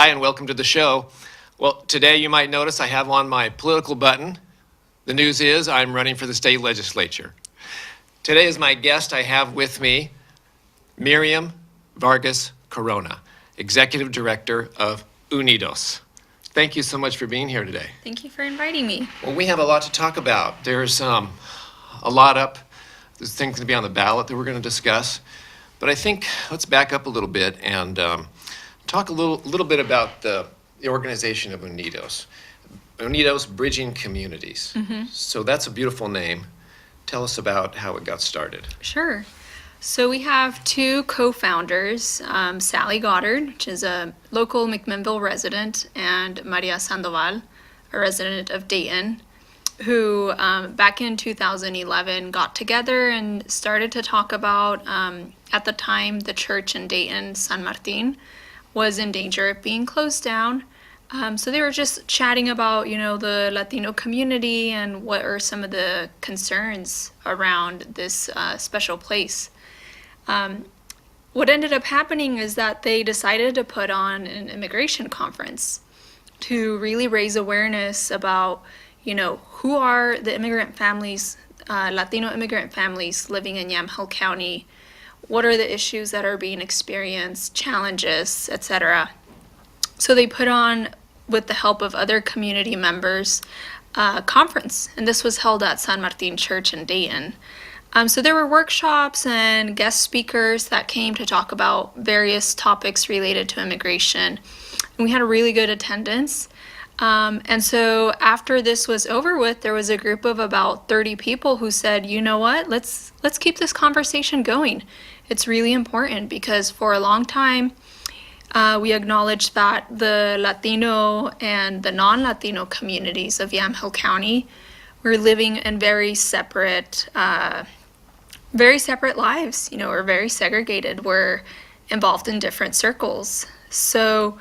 Hi, and welcome to the show. Well, today you might notice I have on my political button. The news is I'm running for the state legislature. Today is my guest I have with me, Miriam Vargas Corona, Executive Director of Unidos. Thank you so much for being here today. Thank you for inviting me. Well, we have a lot to talk about. There's a lot up. There's things to be on the ballot that we're going to discuss. But I think let's back up a little bit and talk a little bit about the organization of Unidos. Unidos, Bridging Communities. So that's a beautiful name. Tell us about how it got started. Sure. So we have two co-founders, Sally Goddard, which is a local McMinnville resident, and Maria Sandoval, a resident of Dayton, who back in 2011 got together and started to talk about, at the time, the church in Dayton, San Martin, was in danger of being closed down. So they were just chatting about, the Latino community and what are some of the concerns around this special place. What ended up happening is that they decided to put on an immigration conference to really raise awareness about, who are the immigrant families, Latino immigrant families living in Yamhill County, what are the issues that are being experienced, challenges, etc. So they put on, with the help of other community members, a conference, and this was held at San Martin Church in Dayton. So there were workshops and guest speakers that came to talk about various topics related to immigration. And we had a really good attendance. And so after this was over with, there was a group of about 30 people who said, you know what, let's keep this conversation going. It's really important because for a long time, we acknowledged that the Latino and the non-Latino communities of Yamhill County were living in very separate lives, we're very segregated, we're involved in different circles. So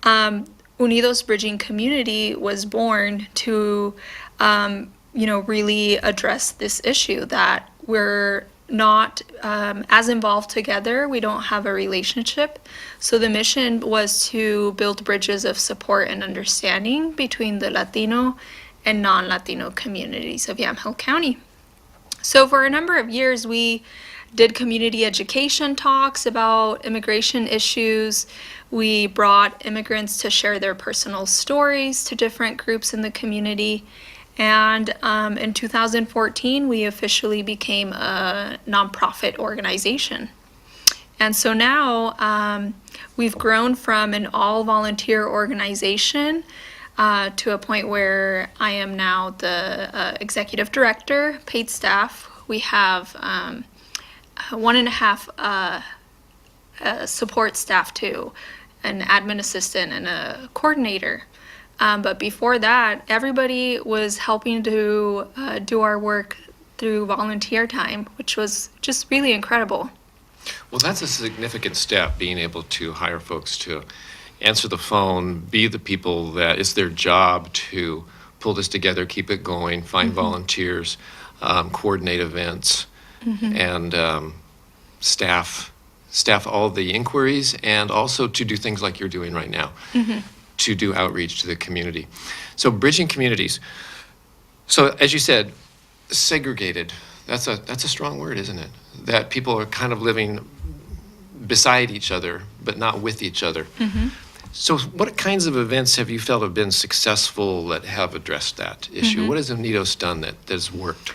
Unidos Bridging Community was born to, really address this issue that we're not as involved together. We don't have a relationship. So the mission was to build bridges of support and understanding between the Latino and non-Latino communities of Yamhill County. So for a number of years, we did community education talks about immigration issues. We brought immigrants to share their personal stories to different groups in the community. And in 2014, we officially became a nonprofit organization. And so now we've grown from an all-volunteer organization to a point where I am now the executive director, paid staff. We have 1.5 support staff too, an admin assistant and a coordinator. But before that, everybody was helping to do our work through volunteer time, which was just really incredible. Well, that's a significant step, being able to hire folks to answer the phone, be the people that it's their job to pull this together, keep it going, find volunteers, coordinate events, and staff all the inquiries, and also to do things like you're doing right now, to do outreach to the community. So bridging communities. So as you said, segregated, that's a strong word, isn't it? That people are kind of living beside each other, but not with each other. So what kinds of events have you felt have been successful that have addressed that issue? What has Unidos done that has worked?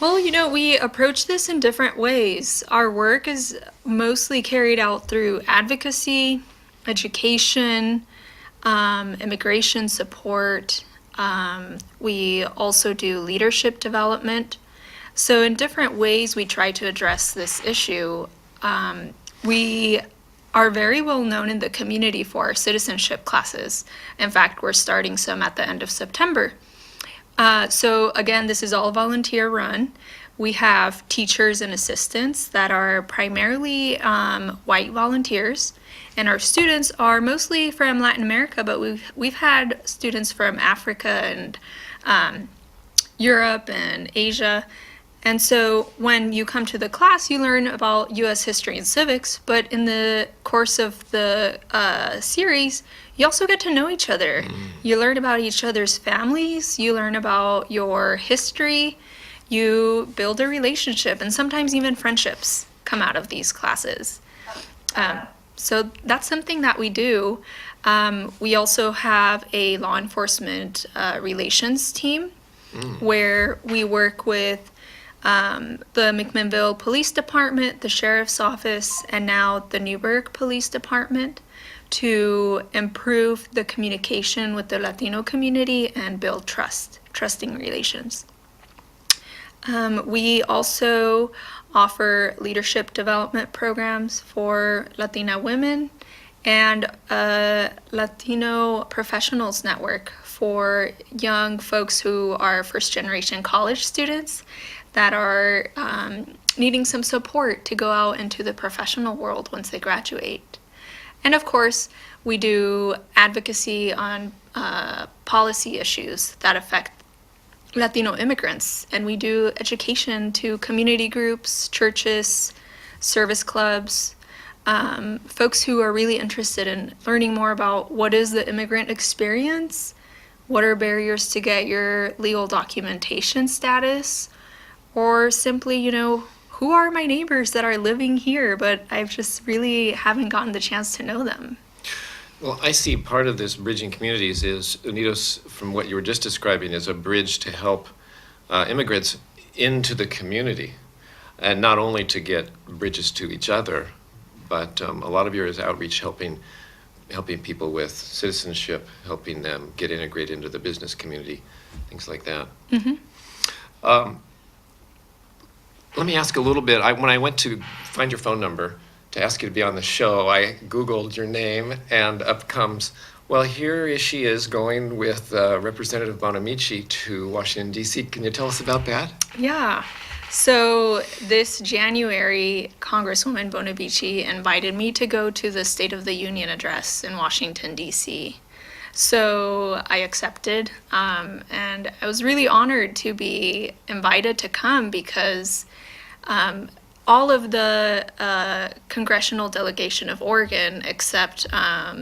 Well, we approach this in different ways. Our work is mostly carried out through advocacy, education, immigration support. We also do leadership development. So in different ways, we try to address this issue. We are very well known in the community for our citizenship classes. In fact, we're starting some at the end of September. So again, this is all volunteer run. We have teachers and assistants that are primarily white volunteers, and our students are mostly from Latin America, but we've had students from Africa and Europe and Asia. And so when you come to the class, you learn about U.S. history and civics, but in the course of the series, you also get to know each other. You learn about each other's families, you learn about your history, you build a relationship, and sometimes even friendships come out of these classes. So that's something that we do. We also have a law enforcement relations team where we work with the McMinnville Police Department, the Sheriff's Office, and now the Newburgh Police Department to improve the communication with the Latino community and build trusting relations. We also offer leadership development programs for Latina women and a Latino professionals network for young folks who are first-generation college students that are needing some support to go out into the professional world once they graduate. And of course, we do advocacy on policy issues that affect Latino immigrants, and we do education to community groups, churches, service clubs, folks who are really interested in learning more about what is the immigrant experience, what are barriers to get your legal documentation status, or simply, who are my neighbors that are living here, but I've just really haven't gotten the chance to know them. Well, I see part of this bridging communities is Unidos, from what you were just describing, is a bridge to help immigrants into the community, and not only to get bridges to each other, but a lot of yours outreach helping people with citizenship, helping them get integrated into the business community, things like that. Let me ask a little bit. When I went to find your phone number to ask you to be on the show, I Googled your name, and up comes, well, here she is going with Representative Bonamici to Washington, D.C. Can you tell us about that? Yeah. So this January, Congresswoman Bonamici invited me to go to the State of the Union address in Washington, D.C. So I accepted, and I was really honored to be invited to come because all of the congressional delegation of Oregon, except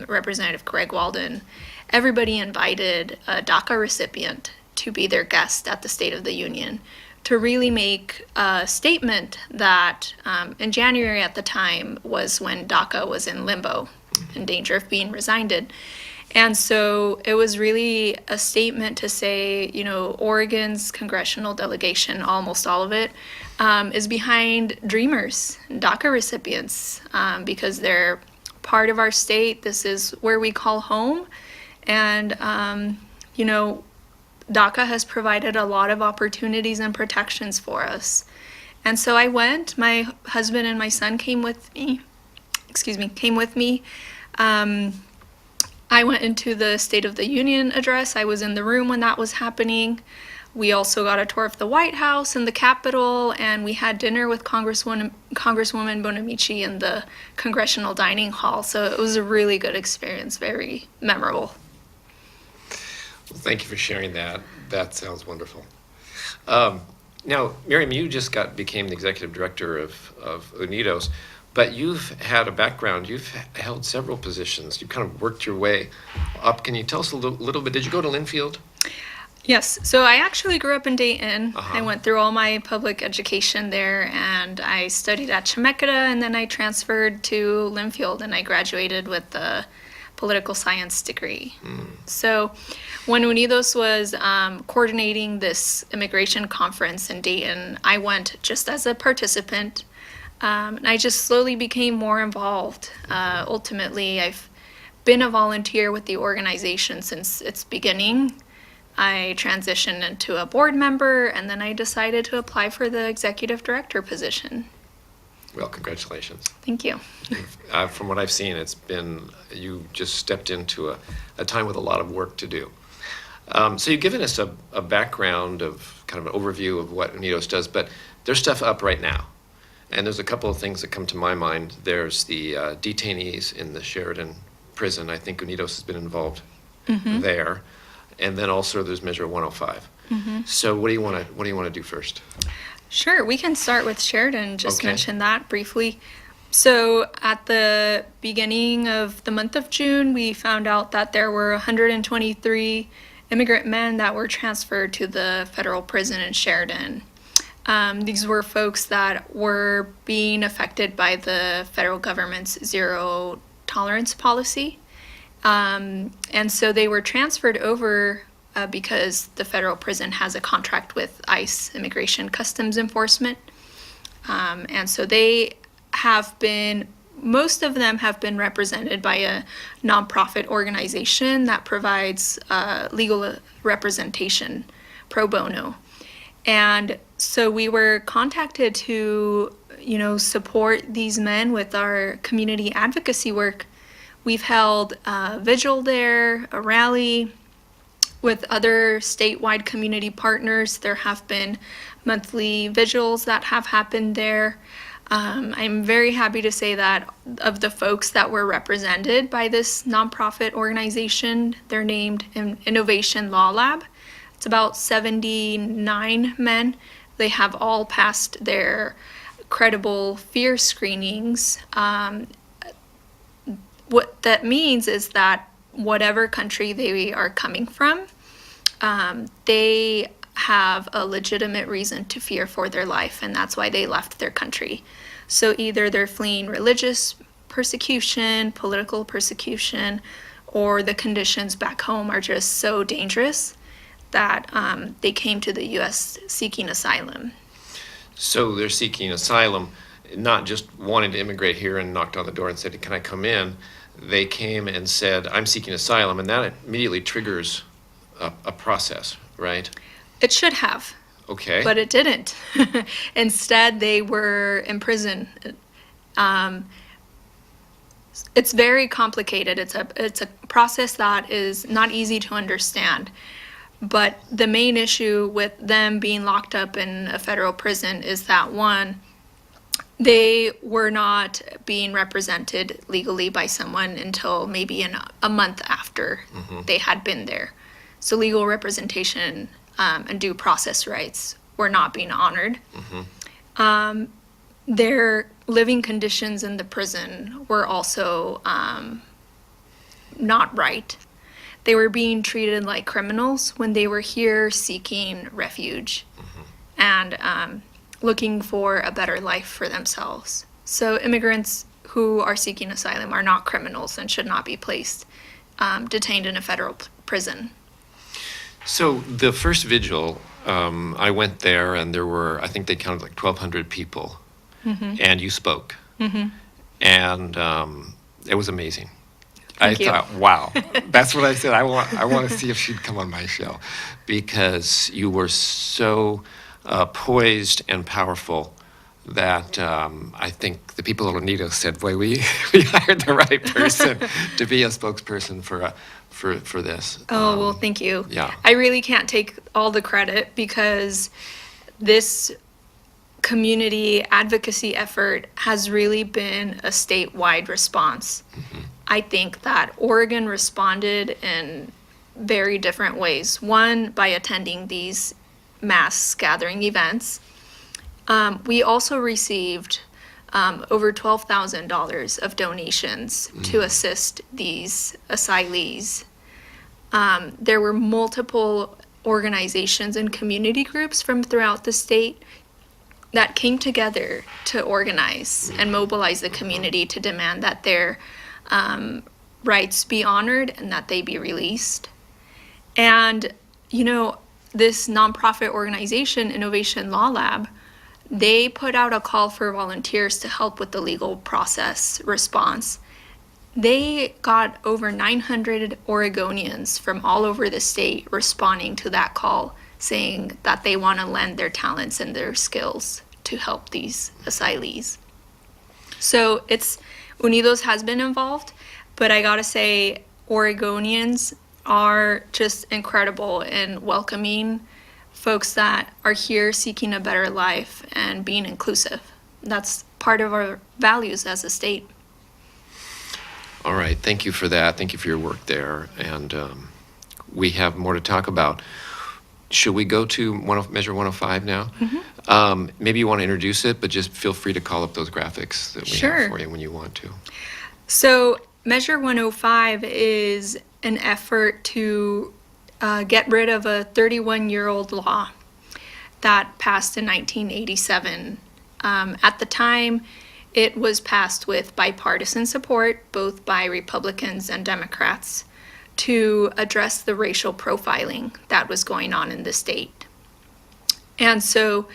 Representative Greg Walden, everybody invited a DACA recipient to be their guest at the State of the Union to really make a statement that in January at the time was when DACA was in limbo, in danger of being resigned. And so it was really a statement to say, Oregon's congressional delegation, almost all of it, is behind Dreamers, DACA recipients, because they're part of our state. This is where we call home. And, DACA has provided a lot of opportunities and protections for us. And so I went. My husband and my son came with me. I went into the State of the Union address. I was in the room when that was happening. We also got a tour of the White House and the Capitol, and we had dinner with Congresswoman Bonamici in the Congressional Dining Hall. So it was a really good experience, very memorable. Well, thank you for sharing that. That sounds wonderful. Now, Miriam, you just became the Executive Director of Unidos. But you've had a background, you've held several positions, you've kind of worked your way up. Can you tell us a little bit, did you go to Linfield? Yes, so I actually grew up in Dayton. I went through all my public education there, and I studied at Chemeketa, and then I transferred to Linfield, and I graduated with a political science degree. So when Unidos was coordinating this immigration conference in Dayton, I went just as a participant. And I just slowly became more involved. Ultimately, I've been a volunteer with the organization since its beginning. I transitioned into a board member, and then I decided to apply for the executive director position. Well, congratulations. Thank you. From what I've seen, you just stepped into a time with a lot of work to do. So you've given us a background of kind of an overview of what Unidos does, but there's stuff up right now. And there's a couple of things that come to my mind. There's the detainees in the Sheridan prison. I think Unidos has been involved there. And then also there's Measure 105. So what do you want to do first? Sure, we can start with Sheridan, just Okay. mention that briefly. So at the beginning of the month of June, we found out that there were 123 immigrant men that were transferred to the federal prison in Sheridan. These were folks that were being affected by the federal government's zero tolerance policy. And so they were transferred over because the federal prison has a contract with ICE, Immigration Customs Enforcement. And so they have been, most of them have been represented by a nonprofit organization that provides legal representation pro bono. And so we were contacted to, support these men with our community advocacy work. We've held a vigil there, a rally with other statewide community partners. There have been monthly vigils that have happened there. I'm very happy to say that of the folks that were represented by this nonprofit organization, they're named Innovation Law Lab. It's about 79 men. They have all passed their credible fear screenings. What that means is that whatever country they are coming from, they have a legitimate reason to fear for their life, and that's why they left their country. So either they're fleeing religious persecution, political persecution, or the conditions back home are just so dangerous that they came to the U.S. seeking asylum. So they're seeking asylum, not just wanting to immigrate here and knocked on the door and said, "Can I come in?" They came and said, "I'm seeking asylum," and that immediately triggers a process, right? It should have, Okay. but it didn't. Instead, they were in prison. It's very complicated. It's a process that is not easy to understand. But the main issue with them being locked up in a federal prison is that, one, they were not being represented legally by someone until maybe a month after they had been there. So legal representation and due process rights were not being honored. Their living conditions in the prison were also not right. They were being treated like criminals when they were here seeking refuge and looking for a better life for themselves. So immigrants who are seeking asylum are not criminals and should not be placed detained in a federal prison. So the first vigil, I went there, and there were, I think they counted like 1,200 people, and you spoke, and it was amazing. Thank you. Thought, wow, that's what I said. I want to see if she'd come on my show, because you were so poised and powerful that I think the people of Unidos said, "Boy, we hired the right person to be a spokesperson for this." Oh, well, thank you. Yeah. I really can't take all the credit because this community advocacy effort has really been a statewide response. I think that Oregon responded in very different ways. One, by attending these mass gathering events. We also received over $12,000 of donations to assist these asylees. There were multiple organizations and community groups from throughout the state that came together to organize and mobilize the community to demand that their rights be honored and that they be released. And, this nonprofit organization, Innovation Law Lab, they put out a call for volunteers to help with the legal process response. They got over 900 Oregonians from all over the state responding to that call, saying that they want to lend their talents and their skills to help these asylees. So Unidos has been involved, but I gotta say, Oregonians are just incredible in welcoming folks that are here seeking a better life and being inclusive. That's part of our values as a state. All right, thank you for that. Thank you for your work there. And we have more to talk about. should we go to Measure 105 now? Maybe you want to introduce it, but just feel free to call up those graphics that we Sure. have for you when you want to. So Measure 105 is an effort to get rid of a 31-year-old law that passed in 1987. At the time, it was passed with bipartisan support, both by Republicans and Democrats, to address the racial profiling that was going on in the state. And so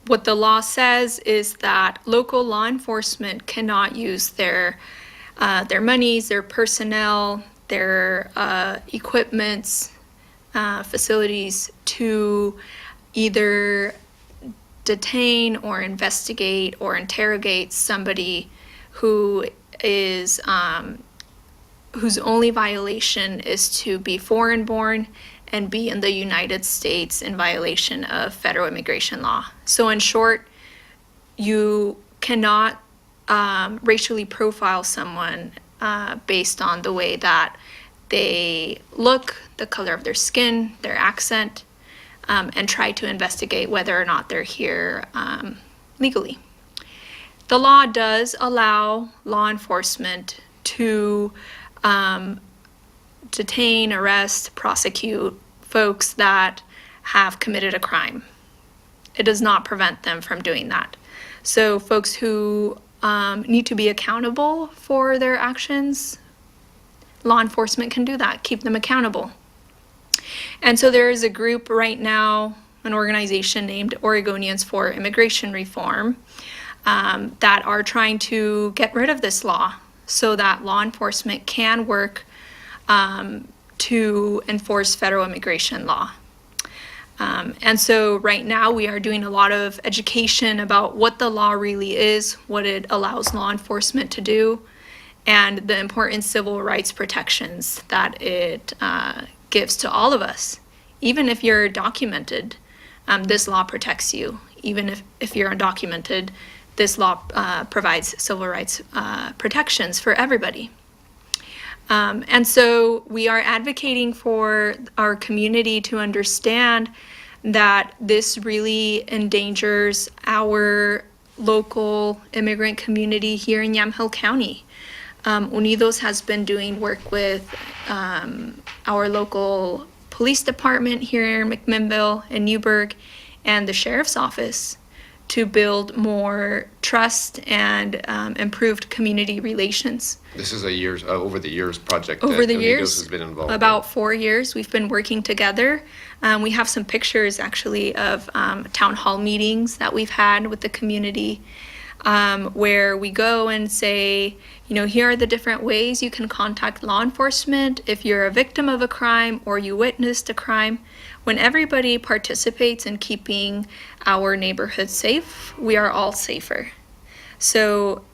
what the law says is that local law enforcement cannot use their monies, their personnel, their equipments, facilities to either detain or investigate or interrogate somebody who is whose only violation is to be foreign-born and be in the United States in violation of federal immigration law. So in short, you cannot racially profile someone based on the way that they look, the color of their skin, their accent, and try to investigate whether or not they're here legally. The law does allow law enforcement to detain, arrest, prosecute folks that have committed a crime. It does not prevent them from doing that. So folks who need to be accountable for their actions, law enforcement can do that, keep them accountable. And so there is a group right now, an organization named Oregonians for Immigration Reform, that are trying to get rid of this law so that law enforcement can work to enforce federal immigration law. And so right now we are doing a lot of education about what the law really is, what it allows law enforcement to do, and the important civil rights protections that it gives to all of us. Even if you're documented, this law protects you. Even if you're undocumented, this law provides civil rights protections for everybody. And so we are advocating for our community to understand that this really endangers our local immigrant community here in Yamhill County. Unidos has been doing work with our local police department here in McMinnville and Newburgh and the sheriff's office to build more trust and improved community relations. This is a over the years project Over that the Unidos years, has been involved in. about 4 years, we've been working together. We have some pictures actually of town hall meetings that we've had with the community, where we go and say, here are the different ways you can contact law enforcement if you're a victim of a crime or you witnessed a crime. When everybody participates in keeping our neighborhood safe, we are all safer. So,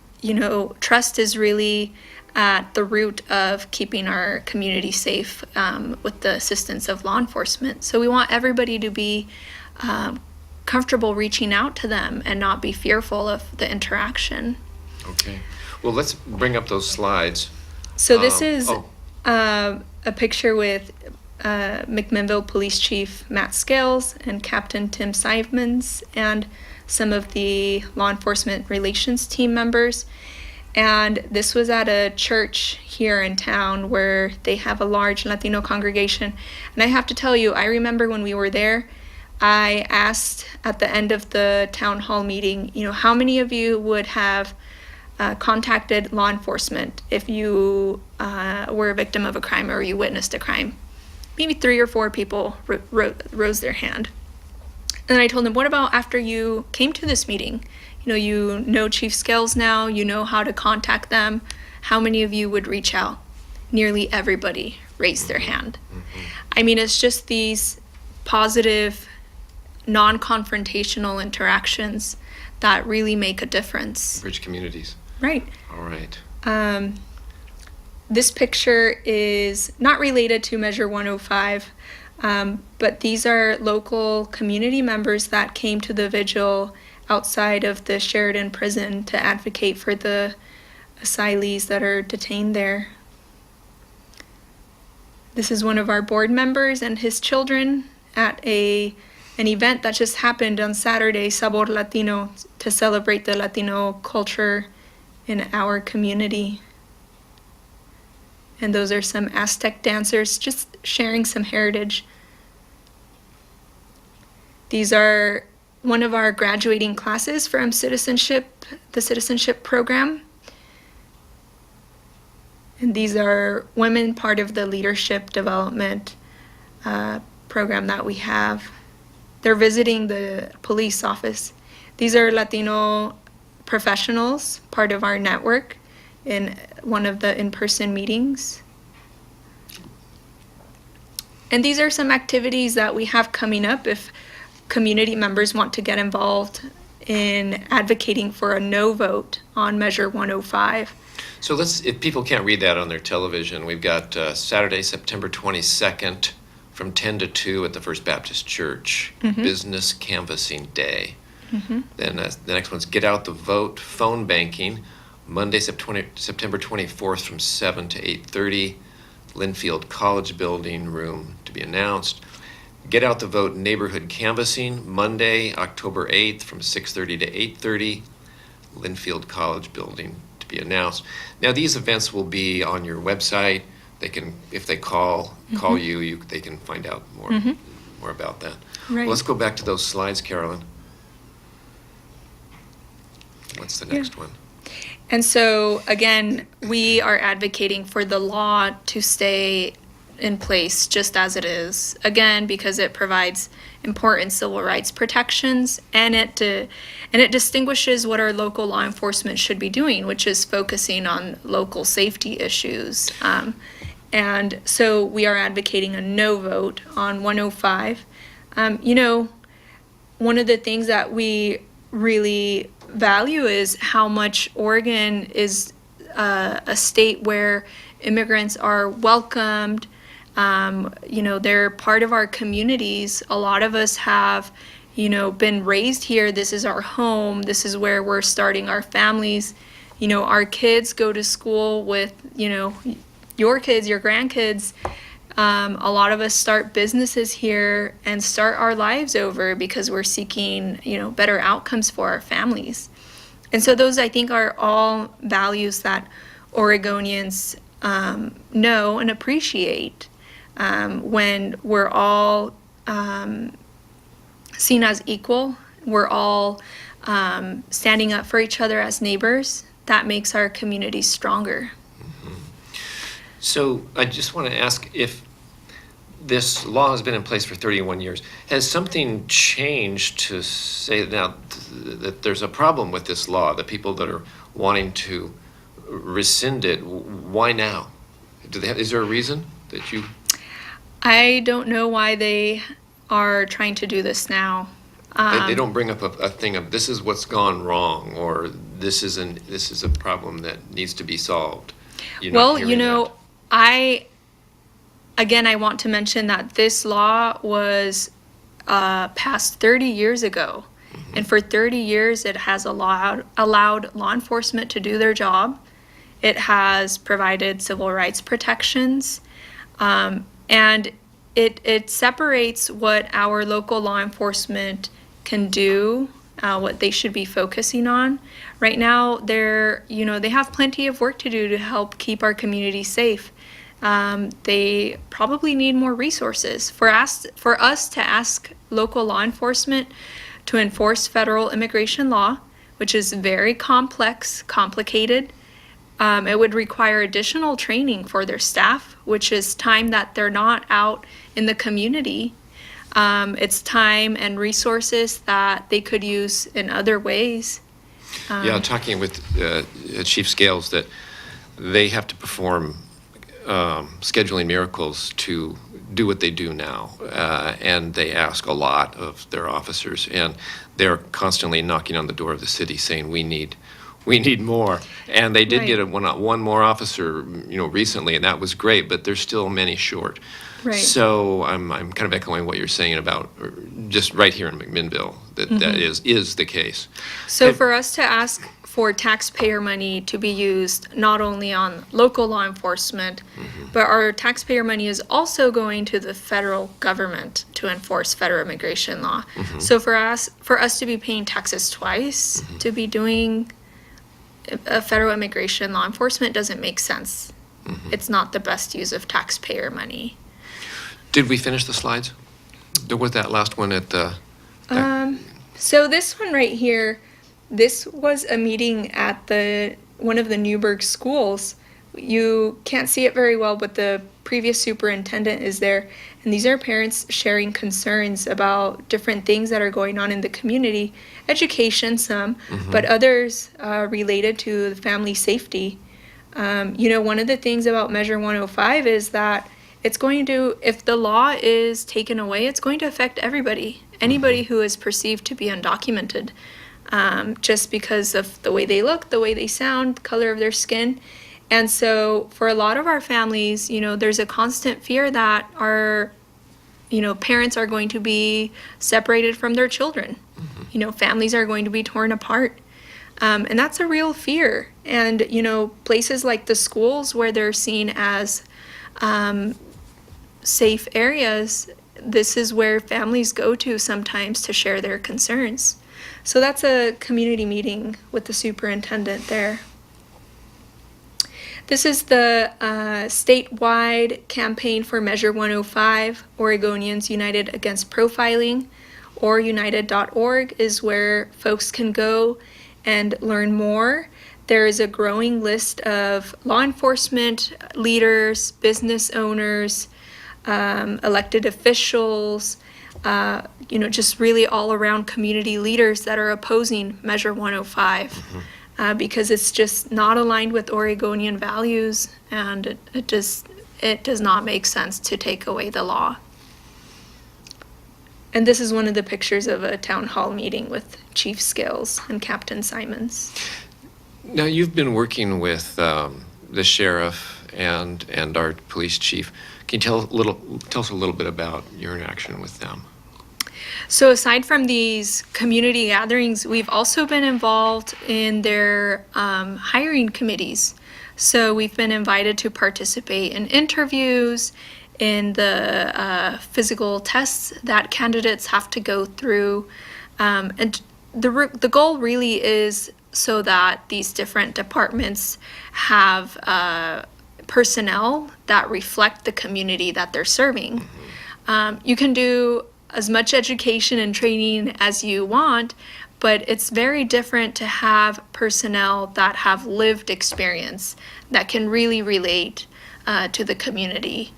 trust is really at the root of keeping our community safe with the assistance of law enforcement. So we want everybody to be comfortable reaching out to them and not be fearful of the interaction. Okay. Well, let's bring up those slides. So this is a picture with McMinnville Police Chief Matt Scales and Captain Tim Simons and some of the law enforcement relations team members. And this was at a church here in town where they have a large Latino congregation. And I have to tell you, I remember when we were there, I asked at the end of the town hall meeting, how many of you would have contacted law enforcement if you were a victim of a crime or you witnessed a crime? Maybe 3 or 4 people rose their hand. And I told them, what about after you came to this meeting? You know Chief Scales now, you know how to contact them. How many of you would reach out? Nearly everybody raised their hand. I mean, it's just these positive, non-confrontational interactions that really make a difference. Bridge communities. Right. All right. This picture is not related to Measure 105, but these are local community members that came to the vigil outside of the Sheridan prison to advocate for the asylees that are detained there. This is one of our board members and his children at an event that just happened on Saturday, Sabor Latino, to celebrate the Latino culture in our community. And those are some Aztec dancers just sharing some heritage. These are one of our graduating classes from the citizenship program. And these are women part of the leadership development program that we have. They're visiting the police office. These are Latino professionals, part of our network in one of the in-person meetings. And these are some activities that we have coming up if community members want to get involved in advocating for a no vote on Measure 105. So if people can't read that on their television, we've got Saturday, September 22nd from 10 to 2 at the First Baptist Church, Business Canvassing Day. Then the next one's Get Out the Vote phone banking, Monday, September 24th from 7 to 8:30, Linfield College Building, room to be announced. Get Out the Vote neighborhood canvassing, Monday, October 8th from 6:30 to 8:30, Linfield College Building to be announced. Now these events will be on your website. They can, if they call you, they can find out more about that. Right. Well, let's go back to those slides, Carolyn. What's the next one? And so, again, we are advocating for the law to stay in place just as it is. Again, because it provides important civil rights protections, and it distinguishes what our local law enforcement should be doing, which is focusing on local safety issues. And so we are advocating a no vote on 105. One of the things that we really value is how much Oregon is a state where immigrants are welcomed. They're part of our communities. A lot of us have, been raised here. This is our home. This is where we're starting our families. Our kids go to school with, your kids, your grandkids. A lot of us start businesses here and start our lives over because we're seeking, better outcomes for our families. And so those, I think, are all values that Oregonians know and appreciate when we're all seen as equal. We're all standing up for each other as neighbors. That makes our communities stronger. So I just want to ask, if this law has been in place for 31 years, has something changed to say now that there's a problem with this law, the people that are wanting to rescind it, why now? Is there a reason that you... I don't know why they are trying to do this now. They don't bring up a thing of this is what's gone wrong, or this is a problem that needs to be solved. I want to mention that this law was passed 30 years ago. And for 30 years, it has allowed law enforcement to do their job. It has provided civil rights protections. And it separates what our local law enforcement can do, what they should be focusing on. Right now, they have plenty of work to do to help keep our community safe. They probably need more resources. For us to ask local law enforcement to enforce federal immigration law, which is very complicated, it would require additional training for their staff, which is time that they're not out in the community. It's time and resources that they could use in other ways. Talking with Chief Scales, that they have to perform scheduling miracles to do what they do now, and they ask a lot of their officers, and they're constantly knocking on the door of the city saying we need more. And they did get one more officer, recently, and that was great, but there's still many short. Right. So I'm kind of echoing what you're saying about just right here in McMinnville that is the case. So for us to ask for taxpayer money to be used not only on local law enforcement, but our taxpayer money is also going to the federal government to enforce federal immigration law. So for us to be paying taxes twice to be doing a federal immigration law enforcement doesn't make sense. It's not the best use of taxpayer money. Did we finish the slides? There was that last one at the... So this one right here, this was a meeting at one of the Newburgh schools. You can't see it very well, but the previous superintendent is there. And these are parents sharing concerns about different things that are going on in the community. Education, some, but others related to the family safety. One of the things about Measure 105 is that it's going to, if the law is taken away, it's going to affect everybody. Anybody who is perceived to be undocumented, just because of the way they look, the way they sound, color of their skin. And so for a lot of our families, there's a constant fear that our, parents are going to be separated from their children. Families are going to be torn apart. And that's a real fear. And, places like the schools where they're seen as safe areas, this is where families go to sometimes to share their concerns. So that's a community meeting with the superintendent there. This is the statewide campaign for Measure 105, Oregonians United Against Profiling, or united.org is where folks can go and learn more. There is a growing list of law enforcement leaders, business owners, elected officials, just really all around community leaders that are opposing Measure 105 because it's just not aligned with Oregonian values, and it does not make sense to take away the law. And this is one of the pictures of a town hall meeting with Chief Scales and Captain Simons. Now, you've been working with the sheriff and our police chief. Can you tell us a little bit about your interaction with them? So aside from these community gatherings, we've also been involved in their hiring committees. So we've been invited to participate in interviews, in the physical tests that candidates have to go through. And the goal really is so that these different departments have personnel that reflect the community that they're serving. You can do as much education and training as you want, but it's very different to have personnel that have lived experience that can really relate to the community.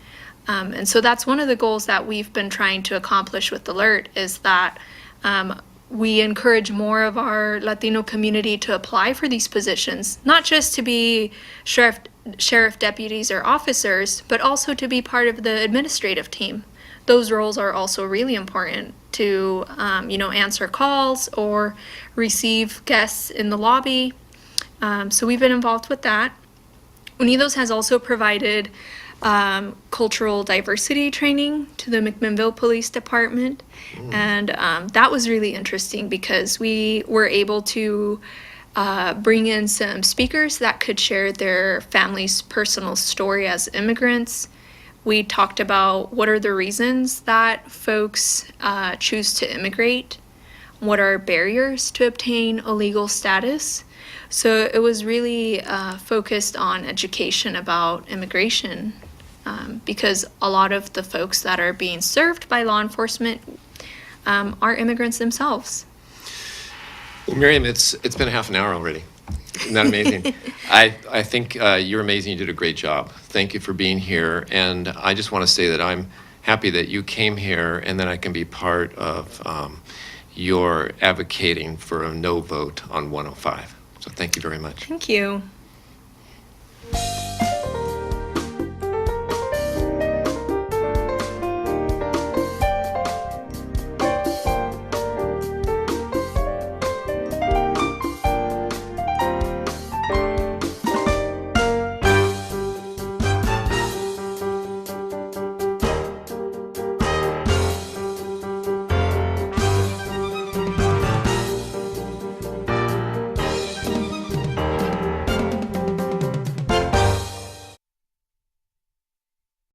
And so that's one of the goals that we've been trying to accomplish with Alert, is that we encourage more of our Latino community to apply for these positions, not just to be sheriff deputies or officers, but also to be part of the administrative team. Those roles are also really important to, answer calls or receive guests in the lobby. So we've been involved with that. Unidos has also provided cultural diversity training to the McMinnville Police Department. And that was really interesting because we were able to bring in some speakers that could share their family's personal story as immigrants. We talked about what are the reasons that folks choose to immigrate, what are barriers to obtain a legal status. So it was really focused on education about immigration, because a lot of the folks that are being served by law enforcement are immigrants themselves. Well, Miriam, it's been half an hour already. Isn't that amazing? I think you're amazing. You did a great job. Thank you for being here. And I just want to say that I'm happy that you came here and that I can be part of your advocating for a no vote on 105. So thank you very much. Thank you.